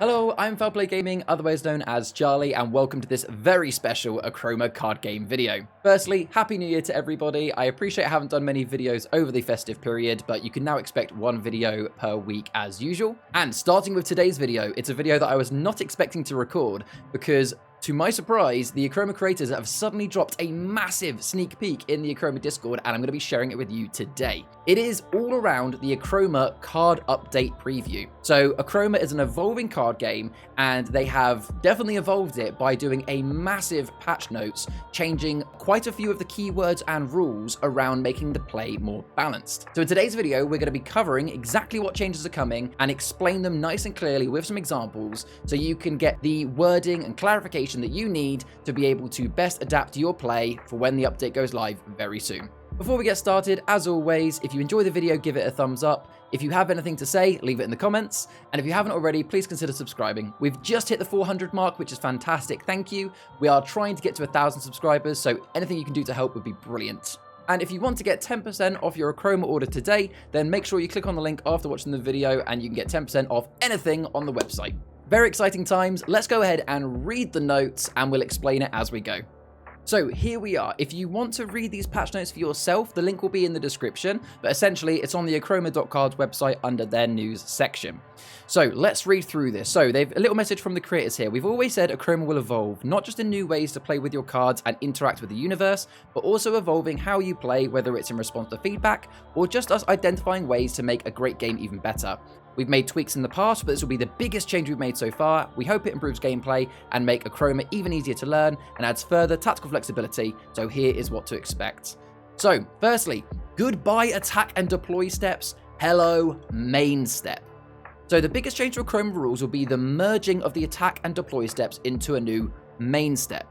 Hello, I'm Fowl Gaming, otherwise known as Charlie, and welcome to this very special Achroma card game video. Firstly, Happy New Year to everybody. I appreciate I haven't done many videos over the festive period, but you can now expect one video per week as usual. And starting with today's video, it's a video that I was not expecting to record because, to my surprise, the Achroma creators have suddenly dropped a massive sneak peek in the Achroma Discord, and I'm going to be sharing it with you today. It is all around the Achroma card update preview. So Achroma is an evolving card game, and they have definitely evolved it by doing a massive patch notes, changing quite a few of the keywords and rules around making the play more balanced. So in today's video, we're going to be covering exactly what changes are coming and explain them nice and clearly with some examples so you can get the wording and clarification that you need to be able to best adapt your play for when the update goes live very soon. Before we get started, as always, if you enjoy the video, give it a thumbs up. If you have anything to say, leave it in the comments. And if you haven't already, please consider subscribing. We've just hit the 400 mark, which is fantastic. Thank you. We are trying to get to 1,000 subscribers, so anything you can do to help would be brilliant. And if you want to get 10% off your Achroma order today, then make sure you click on the link after watching the video and you can get 10% off anything on the website. Very exciting times. Let's go ahead and read the notes and we'll explain it as we go. So here we are. If you want to read these patch notes for yourself, the link will be in the description, but essentially it's on the Achroma.cards website under their news section. So let's read through this. So they've a little message from the creators here. We've always said Achroma will evolve, not just in new ways to play with your cards and interact with the universe, but also evolving how you play, whether it's in response to feedback or just us identifying ways to make a great game even better. We've made tweaks in the past, but this will be the biggest change we've made so far. We hope it improves gameplay and make Achroma even easier to learn and adds further tactical flexibility, so here is what to expect. So, firstly, goodbye attack and deploy steps, hello main step. So the biggest change to Achroma rules will be the merging of the attack and deploy steps into a new main step.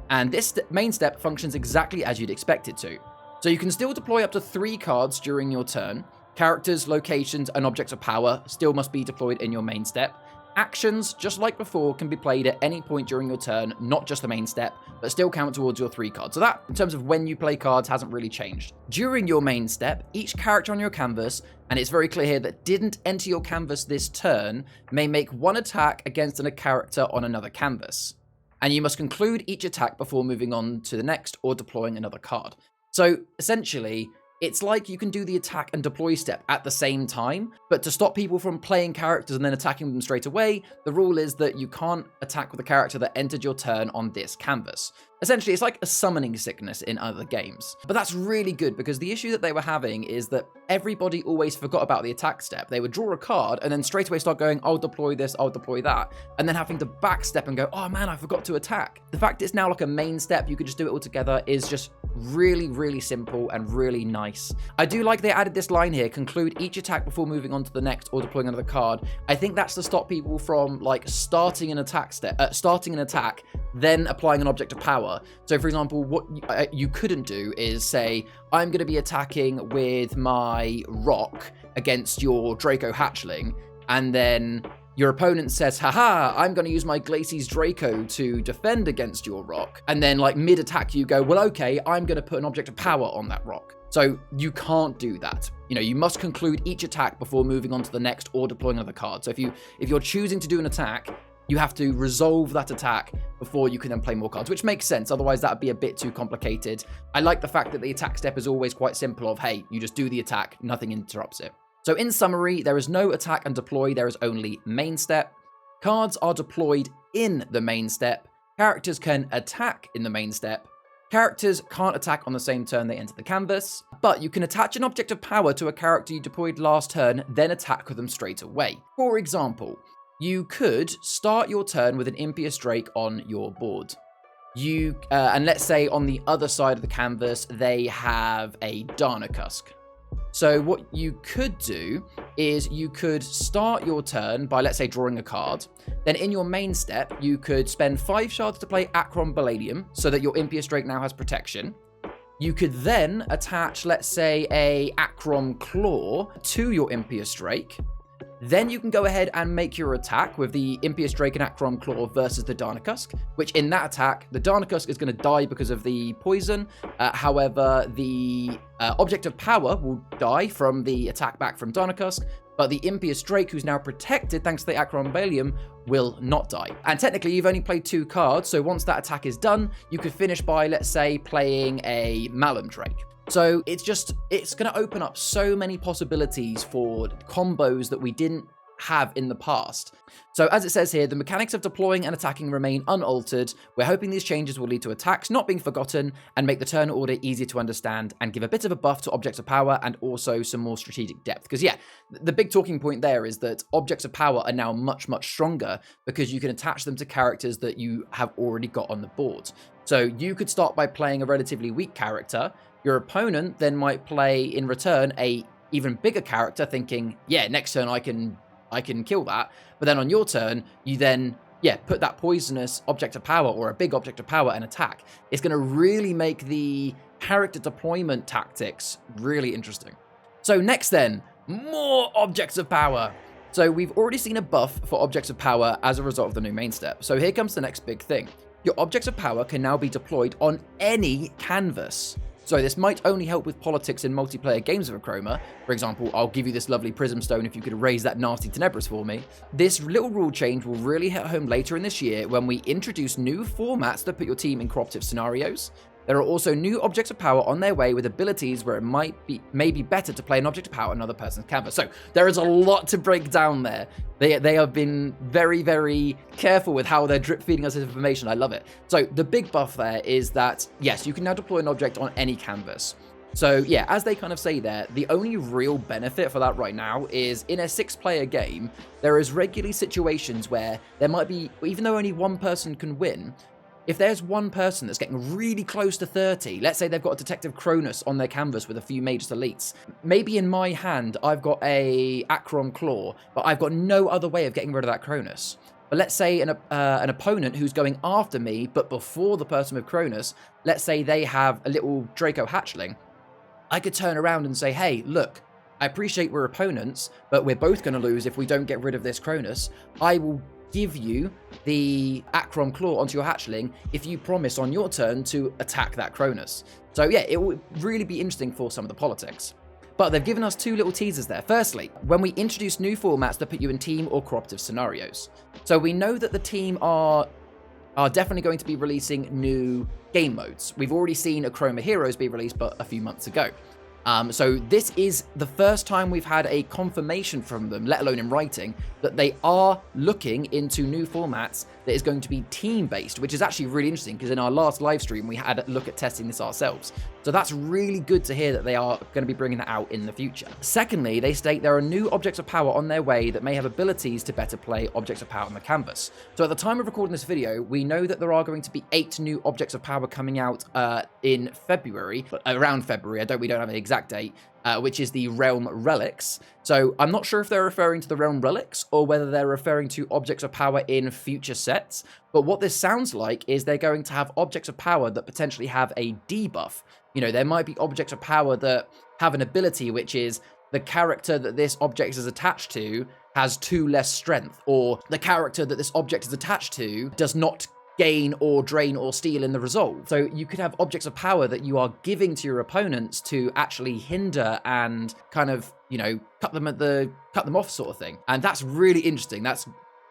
And this main step functions exactly as you'd expect it to. So you can still deploy up to 3 cards during your turn. Characters, locations, and objects of power still must be deployed in your main step. Actions, just like before, can be played at any point during your turn, not just the main step, but still count towards your 3 cards. So that, in terms of when you play cards, hasn't really changed. During your main step, each character on your canvas, and it's very clear here that didn't enter your canvas this turn, may make 1 attack against a character on another canvas. And you must conclude each attack before moving on to the next or deploying another card. So, essentially, it's like you can do the attack and deploy step at the same time, but to stop people from playing characters and then attacking them straight away, the rule is that you can't attack with a character that entered your turn on this canvas. Essentially, it's like a summoning sickness in other games. But that's really good because the issue that they were having is that everybody always forgot about the attack step. They would draw a card and then straight away start going, I'll deploy this, I'll deploy that, and then having to backstep and go, oh man, I forgot to attack. The fact it's now like a main step, you could just do it all together, is just really, really simple and really nice. I do like they added this line here, conclude each attack before moving on to the next or deploying another card. I think that's to stop people from like starting an attack, then applying an object of power. So for example, what you couldn't do is say, I'm going to be attacking with my rock against your Draco hatchling, and then your opponent says, haha, I'm going to use my Glacius Draco to defend against your rock. And then like mid-attack you go, well, okay, I'm going to put an object of power on that rock. So you can't do that. You know, you must conclude each attack before moving on to the next or deploying another card. So if you're choosing to do an attack, you have to resolve that attack before you can then play more cards, which makes sense. Otherwise, that would be a bit too complicated. I like the fact that the attack step is always quite simple of, hey, you just do the attack, nothing interrupts it. So in summary, there is no attack and deploy, there is only main step. Cards are deployed in the main step. Characters can attack in the main step. Characters can't attack on the same turn they enter the canvas, but you can attach an object of power to a character you deployed last turn, then attack with them straight away. For example, you could start your turn with an Impious Drake on your board. And let's say on the other side of the canvas, they have a Darnacusk. So what you could do is you could start your turn by, let's say, drawing a card. Then in your main step, you could spend 5 shards to play Achroma Palladium so that your Impious Drake now has protection. You could then attach, let's say, a Achroma Claw to your Impious Drake. Then you can go ahead and make your attack with the Impious Drake and Achroma Claw versus the Darnacusk, which in that attack, the Darnacusk is going to die because of the poison. However, the Object of Power will die from the attack back from Darnacusk, but the Impious Drake, who's now protected thanks to the Achroma will not die. And technically, you've only played 2 cards, so once that attack is done, you could finish by, let's say, playing a Malum Drake. So it's going to open up so many possibilities for combos that we didn't have in the past. So as it says here, the mechanics of deploying and attacking remain unaltered. We're hoping these changes will lead to attacks not being forgotten and make the turn order easier to understand and give a bit of a buff to objects of power and also some more strategic depth. Because yeah, the big talking point there is that objects of power are now much, much stronger because you can attach them to characters that you have already got on the board. So you could start by playing a relatively weak character. Your opponent then might play in return a even bigger character thinking, yeah, next turn I can kill that. But then on your turn, you then, yeah, put that poisonous object of power or a big object of power and attack. It's going to really make the character deployment tactics really interesting. So next then, more objects of power. So we've already seen a buff for objects of power as a result of the new main step. So here comes the next big thing. Your objects of power can now be deployed on any canvas. So this might only help with politics in multiplayer games of Achroma. For example, I'll give you this lovely Prism Stone if you could erase that nasty Tenebris for me. This little rule change will really hit home later in this year when we introduce new formats that put your team in cooperative scenarios. There are also new objects of power on their way with abilities where it may be better to play an object of power on another person's canvas. So there is a lot to break down there. They have been very, very careful with how they're drip feeding us this information. I love it. So the big buff there is that, yes, you can now deploy an object on any canvas. So yeah, as they kind of say there, the only real benefit for that right now is in a 6-player game, there is regularly situations where there might be, even though only one person can win, if there's one person that's getting really close to 30, let's say they've got a Detective Cronus on their canvas with a few Magus Elites, maybe in my hand I've got a Achroma Claw, but I've got no other way of getting rid of that Cronus. But let's say an opponent who's going after me, but before the person with Cronus, let's say they have a little Draco Hatchling, I could turn around and say, hey, look, I appreciate we're opponents, but we're both going to lose if we don't get rid of this Cronus. I will give you the Achroma Claw onto your hatchling if you promise on your turn to attack that Cronus. So yeah, it will really be interesting for some of the politics. But they've given us 2 little teasers there. Firstly, when we introduce new formats that put you in team or cooperative scenarios. So we know that the team are definitely going to be releasing new game modes. We've already seen Achroma Heroes be released but a few months ago. So this is the first time we've had a confirmation from them, let alone in writing, that they are looking into new formats that is going to be team-based, which is actually really interesting because in our last live stream, we had a look at testing this ourselves. So that's really good to hear that they are going to be bringing that out in the future. Secondly, they state there are new objects of power on their way that may have abilities to better play objects of power on the canvas. So at the time of recording this video, we know that there are going to be 8 new objects of power coming out in February, around February. We don't have an exact date, which is the Realm Relics. So I'm not sure if they're referring to the Realm Relics or whether they're referring to objects of power in future sets. But what this sounds like is they're going to have objects of power that potentially have a debuff. You know, there might be objects of power that have an ability, which is the character that this object is attached to has 2 less strength, or the character that this object is attached to does not gain or drain or steal in the result. So you could have objects of power that you are giving to your opponents to actually hinder and kind of, you know, cut them off sort of thing. And that's really interesting. That's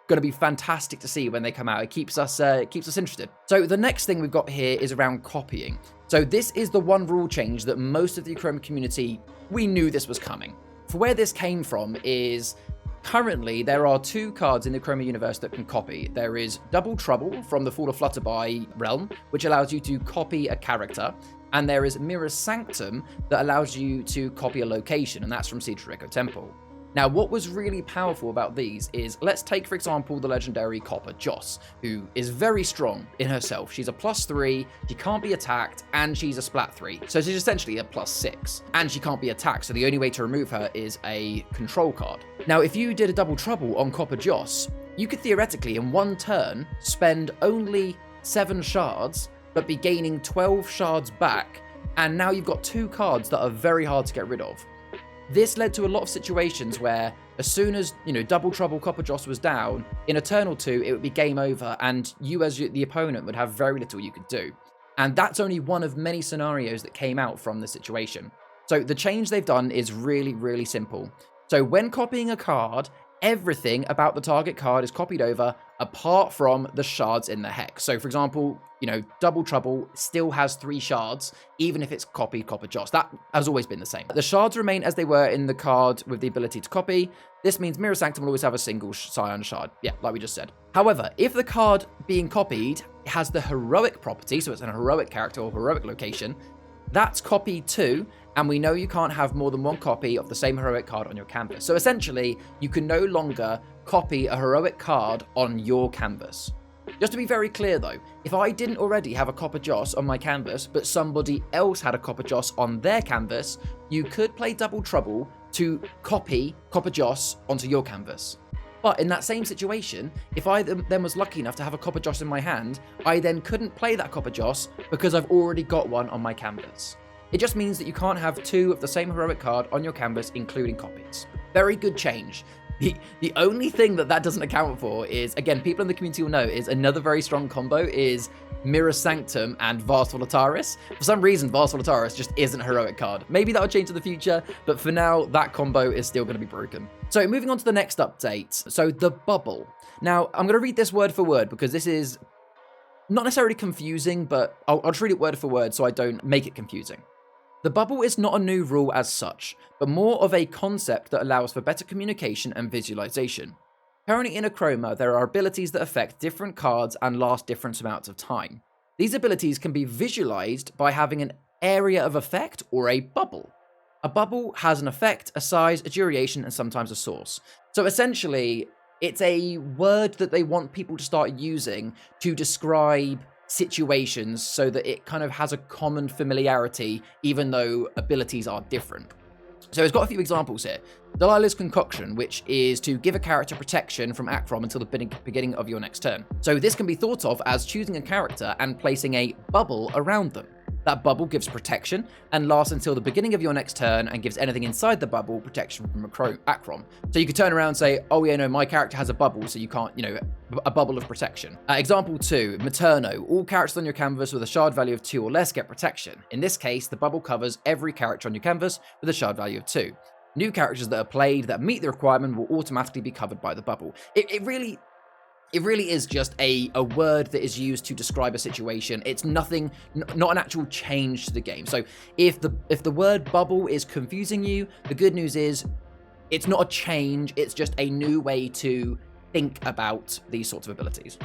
going to be fantastic to see when they come out. It keeps us interested. So the next thing we've got here is around copying. So this is the one rule change that most of the Achroma community, we knew this was coming. For where this came from is currently, there are 2 cards in the Achroma universe that can copy. There is Double Trouble from the Fall of Flutterby realm, which allows you to copy a character, and there is Mirror's Sanctum that allows you to copy a location, and that's from Siege of Rico Temple. Now, what was really powerful about these is, let's take, for example, the legendary Copper Joss, who is very strong in herself. She's a +3, she can't be attacked, and she's a splat 3. So she's essentially a +6. And she can't be attacked, so the only way to remove her is a control card. Now, if you did a Double Trouble on Copper Joss, you could theoretically, in one turn, spend only 7 shards, but be gaining 12 shards back, and now you've got 2 cards that are very hard to get rid of. This led to a lot of situations where as soon as, Double Trouble Copper Joss was down, in a turn or two, it would be game over, and you as the opponent would have very little you could do. And that's only one of many scenarios that came out from the situation. So the change they've done is really, really simple. So when copying a card, everything about the target card is copied over apart from the shards in the hex. So for example, Double Trouble still has 3 shards, even if it's copied Copper Joss. That has always been the same. The shards remain as they were in the card with the ability to copy. This means Mirror Sanctum will always have a single Scion shard. Yeah, like we just said. However, if the card being copied has the heroic property, so it's an heroic character or heroic location, that's copied too, and we know you can't have more than one copy of the same heroic card on your canvas. So essentially, you can no longer copy a heroic card on your canvas. Just to be very clear though, if I didn't already have a Copper Joss on my canvas, but somebody else had a Copper Joss on their canvas, you could play Double Trouble to copy Copper Joss onto your canvas. But in that same situation, if I then was lucky enough to have a Copper Joss in my hand, I then couldn't play that Copper Joss because I've already got one on my canvas. It just means that you can't have 2 of the same heroic card on your canvas, including copies. Very good change. The only thing that doesn't account for is, again, people in the community will know, is another very strong combo is Mirror Sanctum and Vast Volataris. For some reason, Vast Volataris just isn't a heroic card. Maybe that'll change in the future, but for now, that combo is still going to be broken. So moving on to the next update. So the bubble. Now, I'm going to read this word for word because this is not necessarily confusing, but I'll just read it word for word so I don't make it confusing. The bubble is not a new rule as such, but more of a concept that allows for better communication and visualization. Currently in Achroma, there are abilities that affect different cards and last different amounts of time. These abilities can be visualized by having an area of effect or a bubble. A bubble has an effect, a size, a duration, and sometimes a source. So essentially, it's a word that they want people to start using to describe situations so that it kind of has a common familiarity, even though abilities are different. So it's got a few examples here. Delilah's Concoction, which is to give a character protection from Achroma until the beginning of your next turn. So this can be thought of as choosing a character and placing a bubble around them. That bubble gives protection and lasts until the beginning of your next turn and gives anything inside the bubble protection from Achroma. So you could turn around and say, oh yeah, no, my character has a bubble, so you can't, a bubble of protection. Example 2, Materno. All characters on your canvas with a shard value of 2 or less get protection. In this case, the bubble covers every character on your canvas with a shard value of 2. New characters that are played that meet the requirement will automatically be covered by the bubble. It really is just a word that is used to describe a situation. It's nothing, not an actual change to the game. So if the word bubble is confusing you, the good news is it's not a change, it's just a new way to think about these sorts of abilities.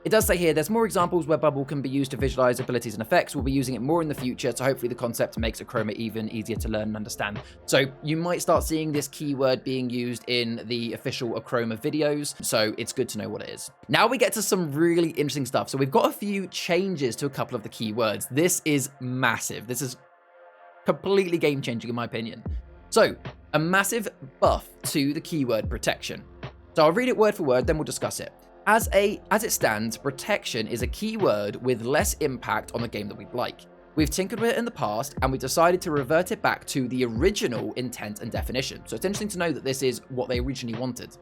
It does say here, there's more examples where bubble can be used to visualize abilities and effects. We'll be using it more in the future, so hopefully the concept makes Achroma even easier to learn and understand. So you might start seeing this keyword being used in the official Achroma videos, so it's good to know what it is. Now we get to some really interesting stuff. So we've got a few changes to a couple of the keywords. This is massive. This is completely game-changing in my opinion. So, a massive buff to the keyword protection. So I'll read it word for word, then we'll discuss it. As it stands, protection is a keyword with less impact on the game that we'd like. We've tinkered with it in the past, and we've decided to revert it back to the original intent and definition. So it's interesting to know that this is what they originally wanted.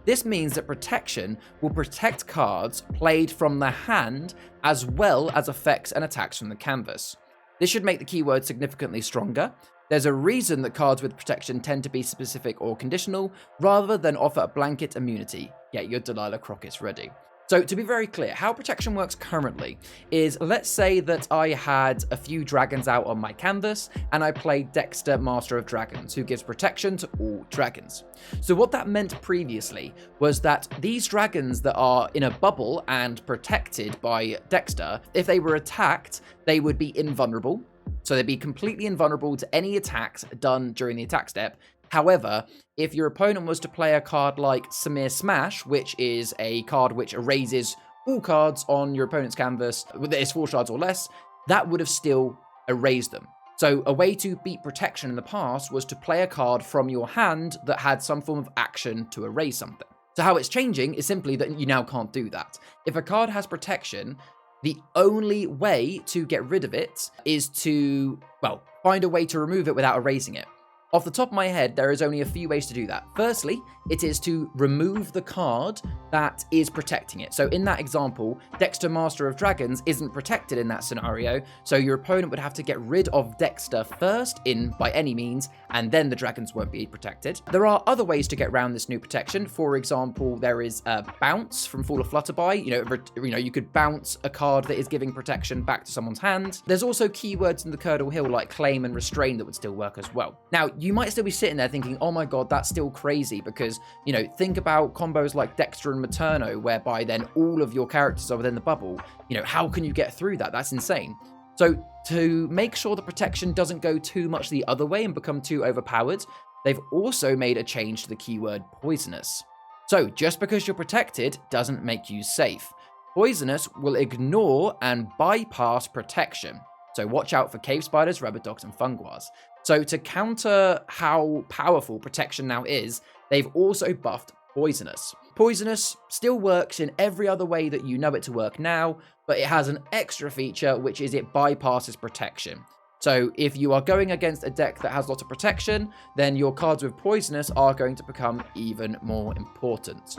This means that protection will protect cards played from the hand, as well as effects and attacks from the canvas. This should make the keyword significantly stronger. There's a reason that cards with protection tend to be specific or conditional, rather than offer a blanket immunity. Get your Delilah Crockett's ready. So to be very clear, how protection works currently is, let's say that I had a few dragons out on my canvas and I played Dexter, Master of Dragons, who gives protection to all dragons. So what that meant previously was that these dragons that are in a bubble and protected by Dexter, if they were attacked, they would be invulnerable. So they'd be completely invulnerable to any attacks done during the attack step. However, if your opponent was to play a card like Samir Smash, which is a card which erases all cards on your opponent's canvas with its 4 shards or less, that would have still erased them. So a way to beat protection in the past was to play a card from your hand that had some form of action to erase something. So how it's changing is simply that you now can't do that. If a card has protection, the only way to get rid of it is to, well, find a way to remove it without erasing it. Off the top of my head, there is only a few ways to do that. Firstly, it is to remove the card that is protecting it. So in that example, Dexter Master of Dragons isn't protected in that scenario, so your opponent would have to get rid of Dexter first by any means, and then the dragons won't be protected. There are other ways to get around this new protection. For example, there is a bounce from Fall of Flutterby. You could bounce a card that is giving protection back to someone's hand. There's also keywords in the Curdle Hill like claim and restrain that would still work as well. Now, you might still be sitting there thinking, oh my god, that's still crazy, because, think about combos like Dexter and Materno, whereby then all of your characters are within the bubble. How can you get through that? That's insane. So to make sure the protection doesn't go too much the other way and become too overpowered, they've also made a change to the keyword poisonous. So just because you're protected doesn't make you safe. Poisonous will ignore and bypass protection. So watch out for cave spiders, rubber dogs, and funguas. So to counter how powerful protection now is, they've also buffed poisonous. Poisonous still works in every other way that you know it to work now, but it has an extra feature, which is it bypasses protection. So if you are going against a deck that has lots of protection, then your cards with poisonous are going to become even more important.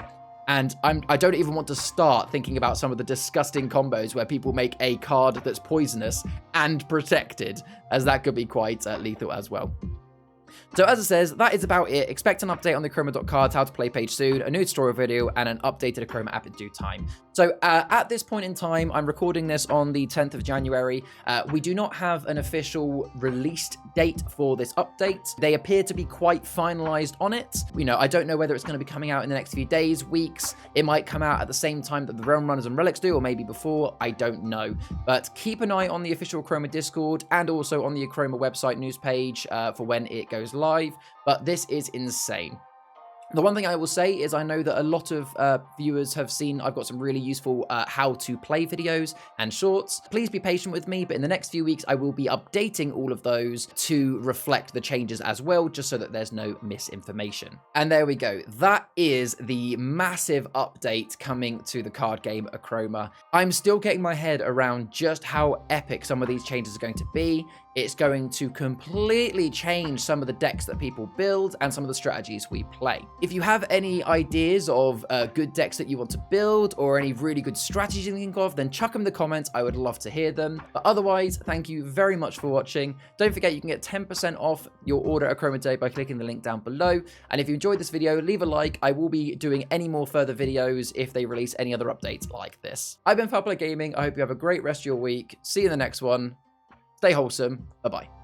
And I don't even want to start thinking about some of the disgusting combos where people make a card that's poisonous and protected, as that could be quite lethal as well. So as it says, that is about it. Expect an update on the Achroma.cards how to play page soon, a new tutorial video, and an updated Achroma app in due time. So at this point in time, I'm recording this on the 10th of January. We do not have an official released date for this update. They appear to be quite finalized on it. I don't know whether it's going to be coming out in the next few days, weeks. It might come out at the same time that the Realm Runners and Relics do, or maybe before. I don't know. But keep an eye on the official Achroma Discord and also on the Achroma website news page for when it goes live. But this is insane. The one thing I will say is I know that a lot of viewers have seen I've got some really useful how to play videos and shorts. Please be patient with me, but in the next few weeks I will be updating all of those to reflect the changes as well, just so that there's no misinformation. And there we go. That is the massive update coming to the card game Achroma. I'm still getting my head around just how epic some of these changes are going to be. It's going to completely change some of the decks that people build and some of the strategies we play. If you have any ideas of good decks that you want to build or any really good strategies you can think of, then chuck them in the comments. I would love to hear them. But otherwise, thank you very much for watching. Don't forget you can get 10% off your order at Achroma Day by clicking the link down below. And if you enjoyed this video, leave a like. I will be doing any more further videos if they release any other updates like this. I've been Fowl Gaming. I hope you have a great rest of your week. See you in the next one. Stay wholesome. Bye-bye.